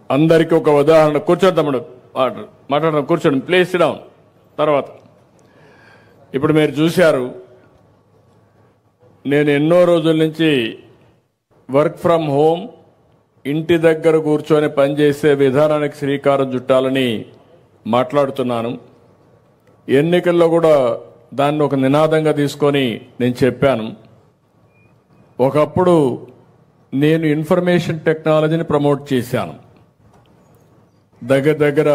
అందరికీ ఒక ఉదాహరణ కూర్చోండి తమ్ముడు మాట్లాడడం కూర్చోండి ప్లీజ్ సిట్ డౌన్. తర్వాత ఇప్పుడు మీరు చూశారు, నేను ఎన్నో రోజుల నుంచి వర్క్ ఫ్రమ్ హోమ్ ఇంటి దగ్గర కూర్చొని పనిచేసే విధానానికి శ్రీకారం చుట్టాలని మాట్లాడుతున్నాను. ఎన్నికల్లో కూడా దాన్ని ఒక నినాదంగా తీసుకొని నేను చెప్పాను. ఒకప్పుడు నేను ఇన్ఫర్మేషన్ టెక్నాలజీని ప్రమోట్ చేశాను దగ్గర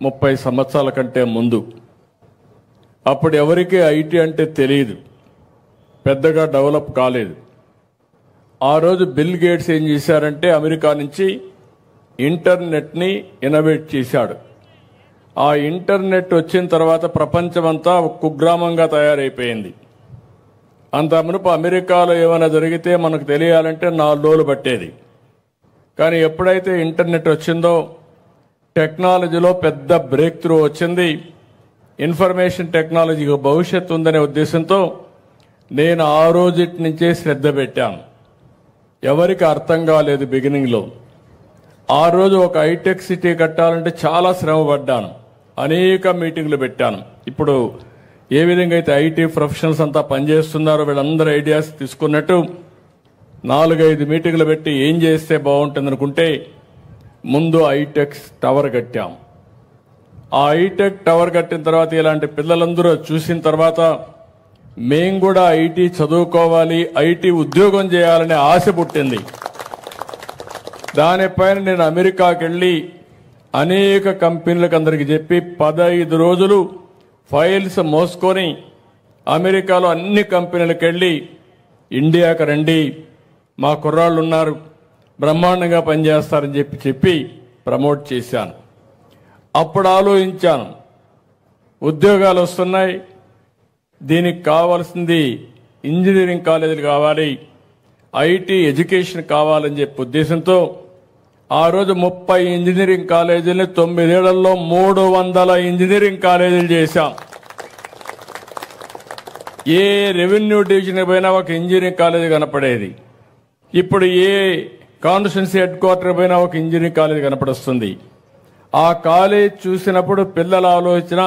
30 సంవత్సరాల కంటే ముందు. అప్పుడు ఎవరికి ఐటీ అంటే తెలియదు, పెద్దగా డెవలప్ కాలేదు. ఆ రోజు బిల్ గేట్స్ ఏం చేశారంటే అమెరికా నుంచి ఇంటర్నెట్ని ఇన్నోవేట్ చేశాడు. ఆ ఇంటర్నెట్ వచ్చిన తర్వాత ప్రపంచమంతా ఒక కుగ్రామంగా తయారైపోయింది. అంత మునుపు అమెరికాలో ఏమైనా జరిగితే మనకు తెలియాలంటే 4 రోజులు పట్టేది. కానీ ఎప్పుడైతే ఇంటర్నెట్ వచ్చిందో టెక్నాలజీలో పెద్ద బ్రేక్ త్రూ వచ్చింది. ఇన్ఫర్మేషన్ టెక్నాలజీకి భవిష్యత్తు ఉందనే ఉద్దేశంతో నేను ఆ రోజుటి నుంచే శ్రద్ధ పెట్టాను. ఎవరికి అర్థం కాలేదు బిగినింగ్లో. ఆ రోజు ఒక హైటెక్ సిటీ కట్టాలంటే చాలా శ్రమ పడ్డాను, అనేక మీటింగ్లు పెట్టాను. ఇప్పుడు ఏ విధంగా అయితే ఐటీ ప్రొఫెషనల్స్ అంతా పనిచేస్తున్నారో వీళ్ళందరూ ఐడియాస్ తీసుకున్నట్టు 4-5 మీటింగ్లు పెట్టి ఏం చేస్తే బాగుంటుంది అనుకుంటే ముందు హైటెక్ టవర్ కట్టాం. ఆ హైటెక్ టవర్ కట్టిన తర్వాత ఇలాంటి పిల్లలందరూ చూసిన తర్వాత మేం కూడా ఐటీ చదువుకోవాలి, ఐటీ ఉద్యోగం చేయాలనే ఆశ పుట్టింది. దానిపైన నేను అమెరికాకి వెళ్ళి అనేక కంపెనీలకు అందరికి చెప్పి 15 రోజులు ఫైల్స్ మోసుకొని అమెరికాలో అన్ని కంపెనీలకు వెళ్ళి ఇండియాకి రండి, మా కుర్రాళ్ళు ఉన్నారు, బ్రహ్మాండంగా పనిచేస్తారని చెప్పి ప్రమోట్ చేశాను. అప్పుడు ఆలోచించాను, ఉద్యోగాలు వస్తున్నాయి, దీనికి కావాల్సింది ఇంజనీరింగ్ కాలేజీలు కావాలి, ఐటీ ఎడ్యుకేషన్ కావాలని చెప్పి ఉద్దేశంతో ఆ రోజు 30 ఇంజనీరింగ్ కాలేజీలని 9 ఏళ్లలో 300 ఇంజనీరింగ్ కాలేజీలు చేశాం. ఏ రెవెన్యూ డివిజన్ పోయినా ఒక ఇంజనీరింగ్ కాలేజీ కనపడేది. ఇప్పుడు ఏ కాన్స్టిట్యున్సీ హెడ్ క్వార్టర్ పోయినా ఒక ఇంజనీరింగ్ కాలేజీ కనపడొస్తుంది. ఆ కాలేజ్ చూసినప్పుడు పిల్లల ఆలోచన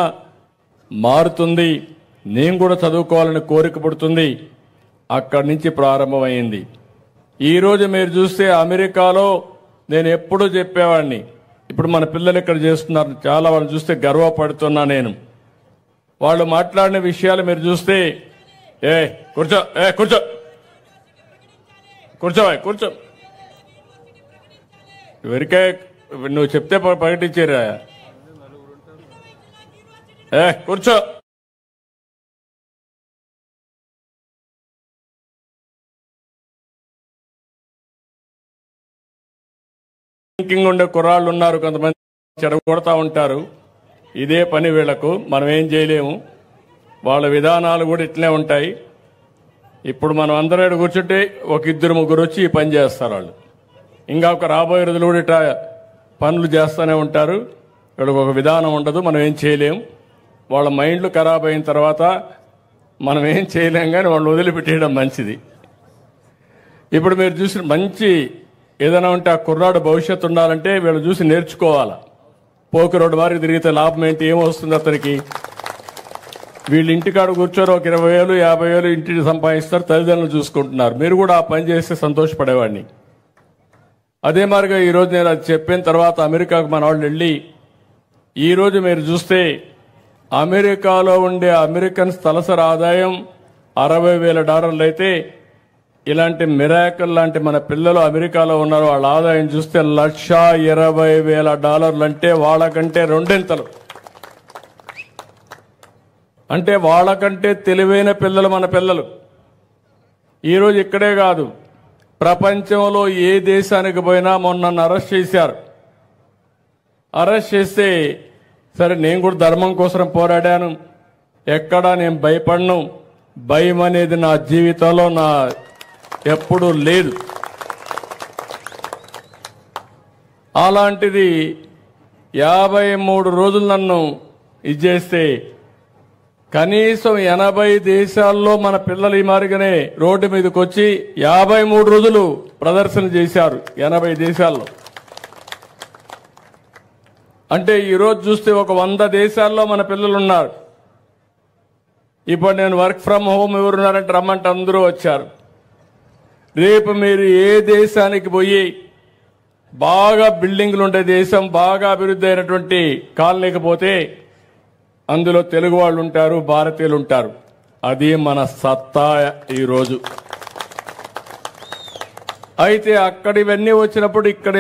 మారుతుంది, నేను కూడా చదువుకోవాలని కోరిక పుడుతుంది. అక్కడి నుంచి ప్రారంభమైంది. ఈరోజు మీరు చూస్తే అమెరికాలో నేను ఎప్పుడూ చెప్పేవాడిని, ఇప్పుడు మన పిల్లలు ఇక్కడ చేస్తున్నారు, చాలా వాళ్ళు చూస్తే గర్వపడుతున్నా నేను. వాళ్ళు మాట్లాడిన విషయాలు మీరు చూస్తే కూర్చో కూర్చో కూర్చో కూర్చో ఎవరికే నువ్వు చెప్తే ప్రకటించారా? కూర్చో. థింకింగ్ ఉండే కుర్రాళ్ళు ఉన్నారు, కొంతమంది చెడగొడతా ఉంటారు. ఇదే పని వీళ్లకు, మనం ఏం చేయలేము. వాళ్ళ విధానాలు కూడా ఇట్లే ఉంటాయి. ఇప్పుడు మనం అందరూ కూర్చుంటే 1-2-3 వచ్చి ఈ పని చేస్తారు వాళ్ళు. ఇంకా ఒక రాబోయే రోజులు కూడా ఇట్లా పనులు చేస్తూనే ఉంటారు. వీళ్ళకి ఒక విధానం ఉండదు, మనం ఏం చేయలేం. వాళ్ళ మైండ్లు ఖరాబ్ అయిన తర్వాత మనం ఏం చేయలేం, కానీ వాళ్ళు వదిలిపెట్టేయడం మంచిది. ఇప్పుడు మీరు చూసిన మంచి ఏదైనా ఉంటే ఆ కుర్రాడు భవిష్యత్తు ఉండాలంటే వీళ్ళు చూసి నేర్చుకోవాలా. పోకి రోడ్డు వారికి తిరిగితే లాభం ఏంటి, ఏమొస్తుంది అతనికి? వీళ్ళు ఇంటికాడ కూర్చొని ఒక 20,000 50,000 ఇంటిని సంపాదిస్తారు, తల్లిదండ్రులు చూసుకుంటున్నారు. మీరు కూడా ఆ పని చేస్తే సంతోషపడేవాడిని. అదే మాదిరిగా ఈరోజు నేను అది చెప్పిన తర్వాత అమెరికాకు మన వాళ్ళు వెళ్ళి ఈరోజు మీరు చూస్తే అమెరికాలో ఉండే అమెరికన్స్ తలసరి ఆదాయం $60,000 అయితే ఇలాంటి మిరాకిల్ లాంటి మన పిల్లలు అమెరికాలో ఉన్నారు, వాళ్ళ ఆదాయం చూస్తే $120,000 అంటే వాళ్ళకంటే 2 ఇంతలు. అంటే వాళ్ళకంటే తెలివైన పిల్లలు మన పిల్లలు. ఈరోజు ఇక్కడే కాదు, ప్రపంచంలో ఏ దేశానికి పోయినా మొన్న అరెస్ట్ చేశారు. అరెస్ట్ చేస్తే సరే నేను కూడా ధర్మం కోసం పోరాడాను, ఎక్కడా నేను భయపడను. భయం అనేది నా జీవితంలో ఎప్పుడూ లేదు. అలాంటిది 53 రోజులు నన్ను చేస్తే కనీసం 80 దేశాల్లో మన పిల్లలు ఈ మాదిరిగానే రోడ్డు మీదకి వచ్చి 53 రోజులు ప్రదర్శన చేశారు 80 దేశాల్లో. అంటే ఈరోజు చూస్తే ఒక 100 దేశాల్లో మన పిల్లలు ఉన్నారు. ఇప్పుడు నేను వర్క్ ఫ్రమ్ హోమ్ ఎవరున్నారంటే రమ్మంటే అందరూ వచ్చారు. రేపు మీరు ఏ దేశానికి పోయి బాగా బిల్డింగ్లు ఉండే దేశం, బాగా అభివృద్ధి అయినటువంటి కాలనీకి పోతే అందులో తెలుగు వాళ్ళు ఉంటారు, భారతీయులు ఉంటారు. అది మన సత్తా ఈరోజు. అయితే అక్కడ ఇవన్నీ వచ్చినప్పుడు ఇక్కడ